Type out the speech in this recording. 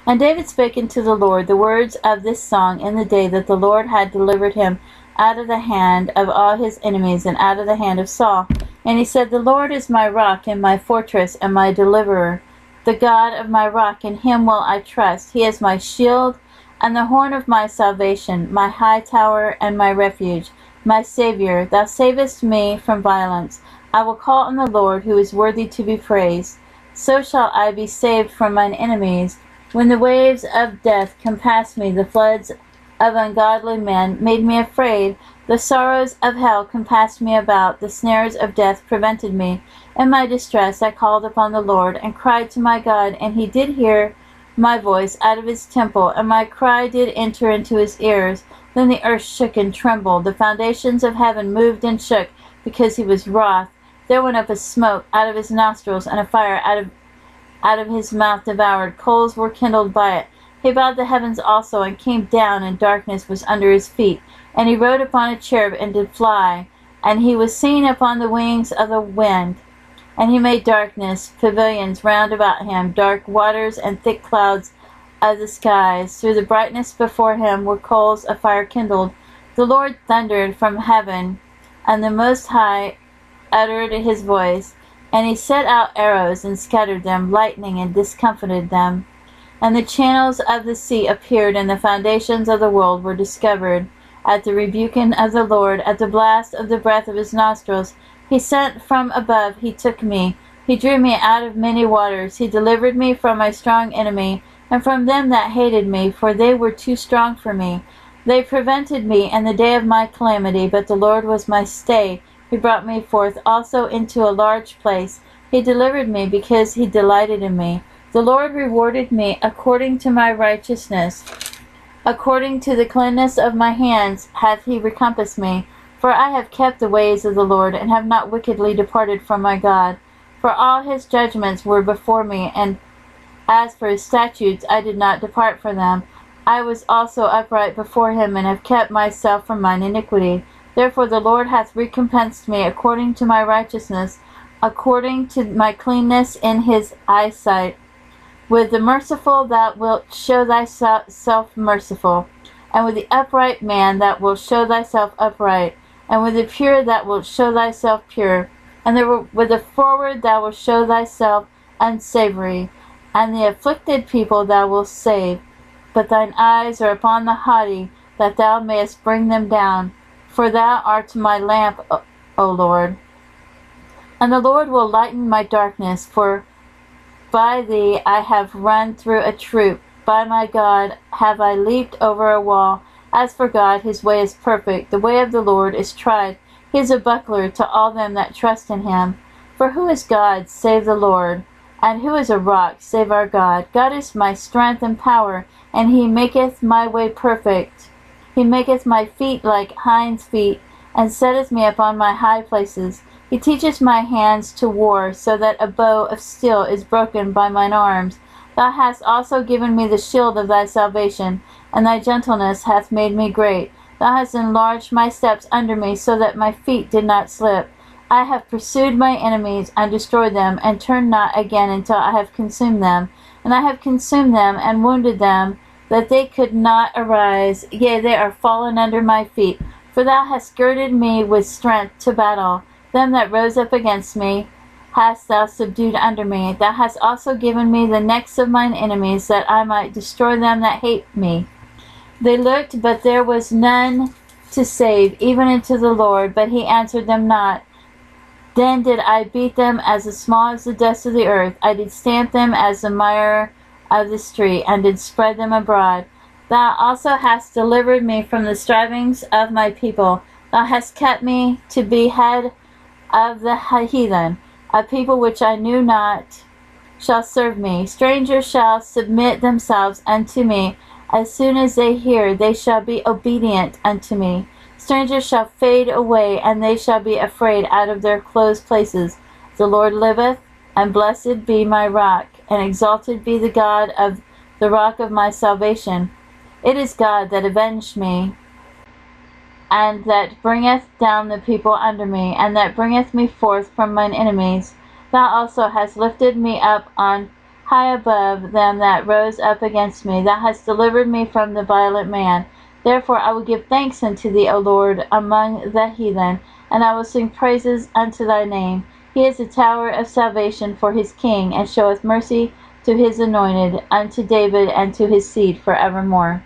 And David spake unto the Lord the words of this song in the day that the Lord had delivered him out of the hand of all his enemies, and out of the hand of Saul. And he said, The Lord is my rock, and my fortress, and my deliverer, the God of my rock, in him will I trust. He is my shield, and the horn of my salvation, my high tower, and my refuge, my Saviour. Thou savest me from violence. I will call on the Lord, who is worthy to be praised. So shall I be saved from mine enemies. When the waves of death compassed me, the floods of ungodly men made me afraid. The sorrows of hell compassed me about. The snares of death prevented me. In my distress I called upon the Lord, and cried to my God, and he did hear my voice out of his temple, and my cry did enter into his ears. Then the earth shook and trembled. The foundations of heaven moved and shook, because he was wroth. There went up a smoke out of his nostrils, and a fire out of his mouth devoured. Coals were kindled by it. He bowed the heavens also, and came down, and darkness was under his feet. And he rode upon a cherub, and did fly. And he was seen upon the wings of the wind. And he made darkness, pavilions round about him, dark waters, and thick clouds of the skies. Through the brightness before him were coals of fire kindled. The Lord thundered from heaven, and the Most High uttered his voice. And he set out arrows, and scattered them, lightning, and discomfited them. And the channels of the sea appeared, and the foundations of the world were discovered. At the rebuking of the Lord, at the blast of the breath of his nostrils, he sent from above, he took me. He drew me out of many waters. He delivered me from my strong enemy, and from them that hated me, for they were too strong for me. They prevented me in the day of my calamity, but the Lord was my stay. He brought me forth also into a large place. He delivered me because he delighted in me. The Lord rewarded me according to my righteousness. According to the cleanness of my hands hath he recompassed me. For I have kept the ways of the Lord, and have not wickedly departed from my God. For all his judgments were before me, and as for his statutes, I did not depart from them. I was also upright before him, and have kept myself from mine iniquity. Therefore the Lord hath recompensed me according to my righteousness, according to my cleanness in his eyesight. With the merciful thou wilt show thyself merciful, and with the upright man thou wilt show thyself upright, and with the pure thou wilt show thyself pure, and with the froward thou wilt show thyself unsavory, and the afflicted people thou wilt save. But thine eyes are upon the haughty, that thou mayest bring them down. For thou art my lamp, O Lord. And the Lord will lighten my darkness, for by thee I have run through a troop. By my God have I leaped over a wall. As for God, his way is perfect. The way of the Lord is tried. He is a buckler to all them that trust in him. For who is God, save the Lord? And who is a rock, save our God? God is my strength and power, and he maketh my way perfect. He maketh my feet like hinds' feet, and setteth me upon my high places. He teacheth my hands to war, so that a bow of steel is broken by mine arms. Thou hast also given me the shield of thy salvation, and thy gentleness hath made me great. Thou hast enlarged my steps under me, so that my feet did not slip. I have pursued my enemies, and destroyed them, and turned not again until I have consumed them. And I have consumed them, and wounded them, that they could not arise. Yea, they are fallen under my feet. For thou hast girded me with strength to battle. Them that rose up against me hast thou subdued under me. Thou hast also given me the necks of mine enemies, that I might destroy them that hate me. They looked, but there was none to save, even unto the Lord, but he answered them not. Then did I beat them as small as the dust of the earth. I did stamp them as the mire of the street, and did spread them abroad. Thou also hast delivered me from the strivings of my people. Thou hast kept me to be head of the heathen. A people which I knew not shall serve me. Strangers shall submit themselves unto me. As soon as they hear, they shall be obedient unto me. Strangers shall fade away, and they shall be afraid out of their closed places. The Lord liveth, and blessed be my rock, and exalted be the God of the rock of my salvation. It is God that avenged me, and that bringeth down the people under me, and that bringeth me forth from mine enemies. Thou also hast lifted me up on high above them that rose up against me. Thou hast delivered me from the violent man. Therefore I will give thanks unto thee, O Lord, among the heathen, and I will sing praises unto thy name. He is a tower of salvation for his king, and showeth mercy to his anointed, unto David and to his seed forevermore.